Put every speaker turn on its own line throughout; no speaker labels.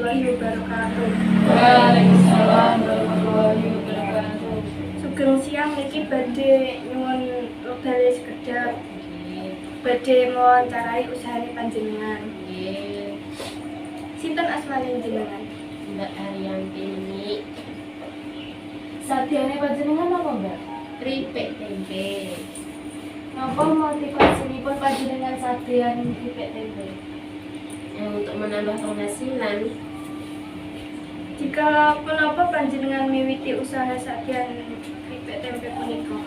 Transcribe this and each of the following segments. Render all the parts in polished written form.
warahmatullahi wabarakatuh.
Waalaikumsalam warahmatullahi wabarakatuh.
Sugeng siang niki badhe nyuwun wekdal sekedhap. Badhe mewawancarai usahane panjenengan.
Nggih,
Sinten asmane jenengan?
Mbak Ariyanti ini
Sadyane panjenengan apa, Mbak?
keripik tempe.
Napa motivasinipun panjenengan sadyan kripik tempe?
Untuk menambah penghasilan.
Jika kenapa panjenengan miwiti usaha sadyan kripik tempe punika?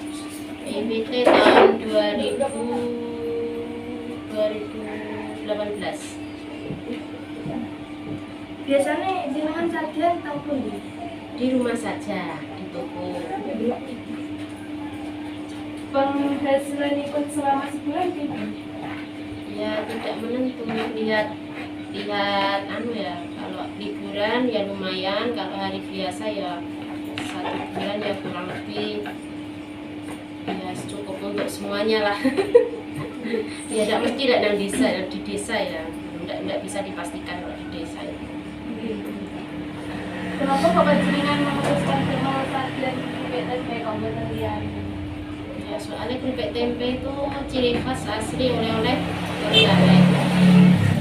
PBT tahun 2018
Biasanya jenengan sadyan tau pundi?
di rumah saja, di toko.
Penghasilanipun selama sebulan pinten?
Ya tidak menentu, lihat anu ya, kalau liburan ya lumayan, kalau hari biasa ya 1 bulan ya kurang lebih ya cukup untuk semuanya lah. Ya tidak mesti di desa ya, tidak bisa dipastikan kalau di desa ya.
Kenapa kok panjenengan memutuskan mau sadyan kripik tempe kok mboten liyane?
Ya soalnya keripik tempe itu ciri khas asli oleh-oleh Trenggalek,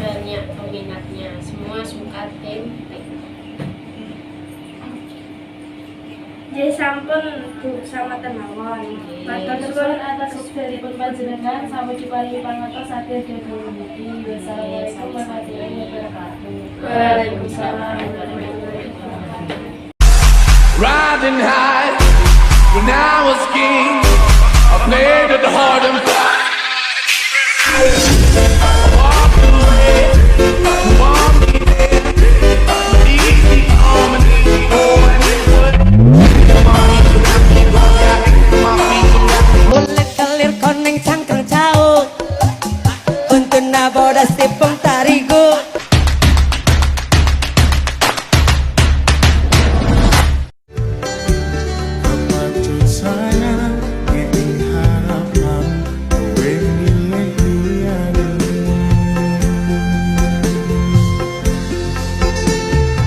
banyak peminatnya, semua suka tempe.
Jadi sampun Bu sama mawon. Matur suwun atas wekdalipun panjenengan sami diparingi pangertos sadyan dhateng niki. Wassalamualaikum warahmatullahi wabarakatuh.
Waalaikumsalam warahmatullahi wabarakatuh.
Riding high when I was king, I played it hard and fast. I walked away, you want me there, easy on and easy on and good. Come on, you got me, my feet.
Mulai kelir koneng cangkang jauh untuk nabodas tipung